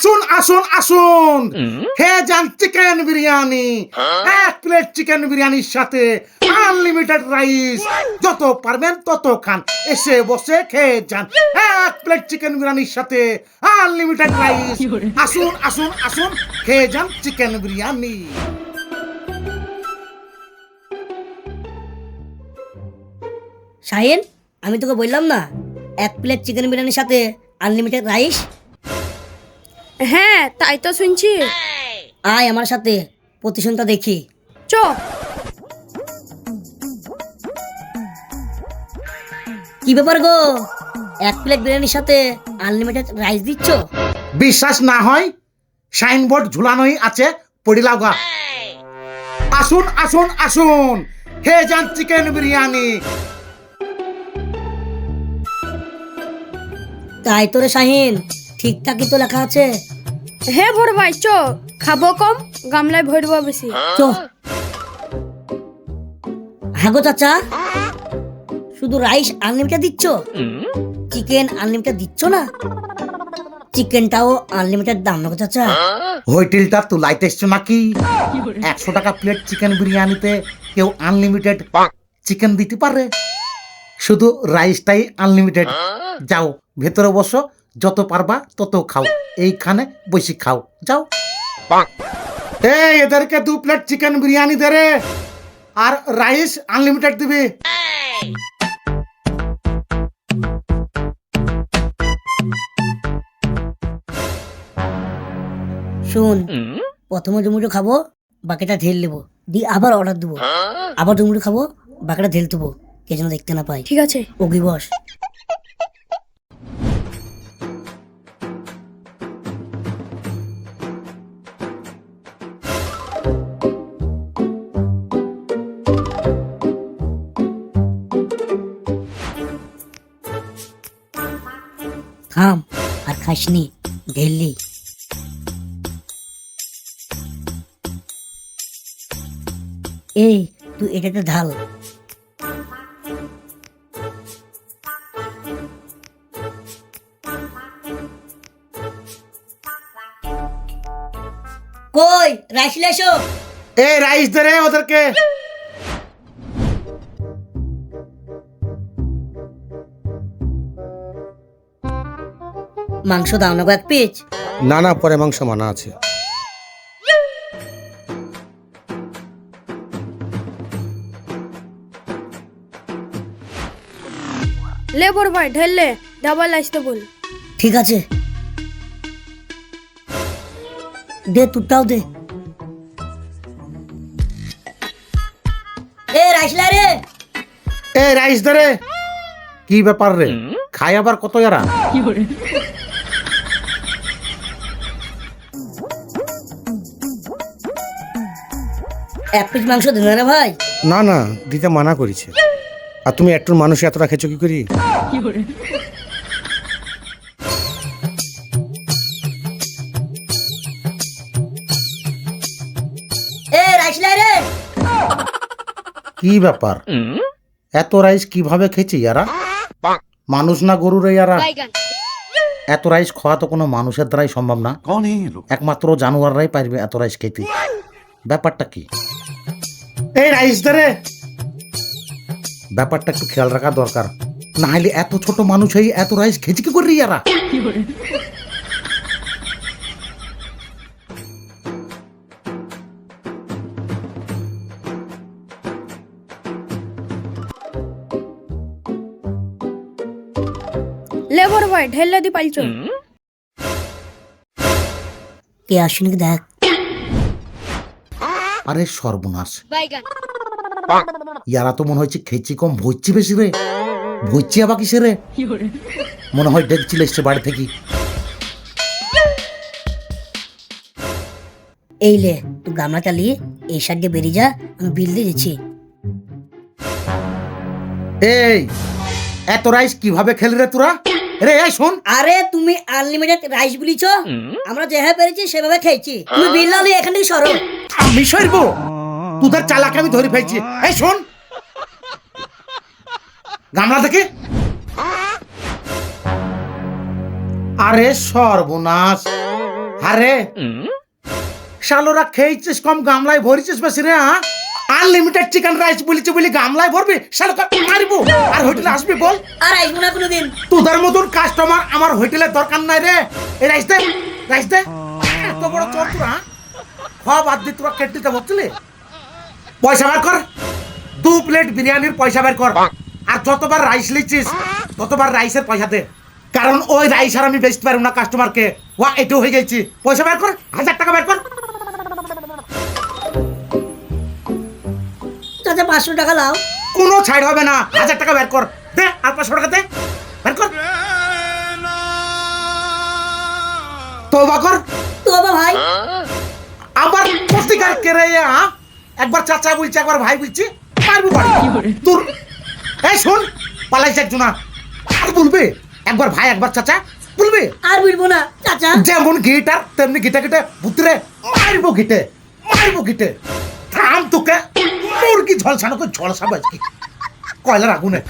আসুন আসুন আসুন, খেয়ে যান চিকেন বিরিয়ানি। এক প্লেট চিকেন বিরিয়ানির সাথে আনলিমিটেড রাইস, যত পারবেন তত খান। এসে বসে খেয়ে যান। এক প্লেট চিকেন বিরিয়ানির সাথে আনলিমিটেড রাইস। আসুন আসুন আসুন, খেয়ে যান চিকেন বিরিয়ানি। শাহিন, আমি তোকে বললাম না এক প্লেট চিকেন বিরিয়ানির সাথে আনলিমিটেড রাইস। হ্যাঁ তাই তো শুনছি। আয় আমার সাথে, প্রতিষ্ঠানটা দেখি। চ। কি ব্যাপার গো, এক প্লেট বিরিয়ানির সাথে আনলিমিটেড রাইস দিচ্ছ? বিশ্বাস না হয় সাইনবোর্ড ঝুলানোই আছে, পড়ি লাগা। আসুন আসুন আসুন, খেয়ে যান চিকেন বিরিয়ানি। তাই তো রে শাহিন, ঠিকঠাকই তো লেখা আছে। হ্যাঁ বড় ভাই চ, খাবো কম গামলায় ভরবো বেশি। চো। হ্যাঁ গো চাচা, শুধু রাইস আনলিমিটেড দিচ্ছ, চিকেন আনলিমিটেড দিচ্ছ না? চিকেনটাও আনলিমিটেড দাম না গো চাচা? হোটেলটা তুলাইতে এসছো নাকি? 100 টাকা প্লেট চিকেন বিরিয়ানিতে কেউ আনলিমিটেড চিকেন দিতে পারে? শুধু রাইসটাই আনলিমিটেড। যাও ভেতরে বসো, যত পারবা তত খাও, এইখানে বসে খাও, যাও। এই এদেরকে 2 প্লেট চিকেন বিরিয়ানি দে রে, আর রাইস আনলিমিটেড দিবি। শুন, প্রথমে ডুমুটো খাবো, বাকিটা ঢেল নেবো, দিয়ে আবার অর্ডার দেবো। আবার ডুমুটো খাবো, বাকিটা ঢেল দেবো, কে যেন দেখতে না পাই। ঠিক আছে। ওগি বস। থাম আর খাসনি, ঢেললি। এই তুই এটাতে ঢাল। কই রাইস লেসো? এই রাইস দে রে ওদেরকে। মাংস দাও না গো এক পিস। না না, পরে মাংস মানা আছে। লে বড় ভাই ঢেললে, ডাবল আসতে বল। ঠিক আছে, দে তুটাও দে। এ রাইস লাই রে। এই রাইস দে রে। কি ব্যাপার রে, খাই আবার কত এরা? এক পিস মাংস দিন না ভাই। না না, দিতে মানা করেছে। আর তুমি একটু মানুষ এতটা খেছো কি করি? এ রাইস লাই রে। কি ব্যাপার, এত রাইস কিভাবে খেয়েছি ইয়ারা? মানুষ না গরু রে ইয়ারা? এত রাইস খাওয়া তো কোনো মানুষের দ্বারাই সম্ভব না, একমাত্র জানোয়াররাই পারবে এত রাইস খেতে। ব্যাপারটা কি? এই রাইস দে রে। ব্যাপারটা একটু খেয়াল রাখা দরকার, না হলে এত ছোট মানুষ হয়ে এত রাইস খেয়েছি কি করে ইয়ারা? লে বড় ভাই ঢেললে দি পাইছ। কে আসুন কি দেখ। আরে সর্বনাশ, ইয়ারা তো মনে হচ্ছে খেয়েছি কম ভুচ্ছি বেশি রে। ভুচ্ছি আবার কিসে রে? মনে হয় দেখছিল এসছে বাড়ি থেকে। এই লে তুই গামলা চালিয়ে এই সাইড দিয়ে বেরিয়ে যা, আমি বিল দিয়ে দিচ্ছি। এই এত রাইস কিভাবে খেলি রে তোরা? রে এই শোন, আরে তুমি আনলিমিটেড রাইস বলিছ, আমরা যেভাবে পেরেছি সেভাবে খেয়েছি। তুমি বিল না নিয়ে এখান থেকে সরো। আমি সরব? তোদের চালাকে আমি ধরে ফেলছি। এই শোন, গামলা থেকে। আরে সর্বনাশ, আরে শালোরা খেয়েছিস কম গামলায় ভরিছিস বেশি রে হ্যাঁ আনলিমিটেড চিকেন রাইস বলেছি বলি গামলায় ভরবি শালোকা মারিবো আর হোটেলে আসবি বল আর আসবো না কোনোদিন। তোদের মতন কাস্টমার আমার হোটেলে দরকার নাই রে এই রাইস দে এত বড় চোর তোরা হ্যাঁ? খাওয়া বাদ দিয়ে তোরা কেটে দিতে বলছিলি পয়সা বের কর 2 প্লেট বিরিয়ানির পয়সা বের কর আর যতবার রাইস লিচিস ততবার রাইসের পয়সা দে কারণ ওই রাইস আর আমি বেচতে পারবো না কাস্টমারকে ওয়া এটাও হয়ে গেছি পয়সা বের কর 1000 টাকা বের কর চাচা 500 টাকা লাও। কোনো ছাড় হবে না 1000 টাকা বের কর দে আর 500 টাকা দে বের কর তওবা কর তো বাবা ভাই আবার প্রতিকার করে হ্যাঁ একবার চাচা বলছি একবার ভাই বলছি মারবো বাড়ি তোর এই শোন পালাইছে একজন আর বলবে একবার ভাই একবার চাচা বলবে আর বলবো না চাচা। যেমন গিটার তেমনি গিটে বুতরে মারবো গিটে থাম তোকে মুরগি ঝলসানো করে ঝলসাবো আজকে কয়লার আগুনে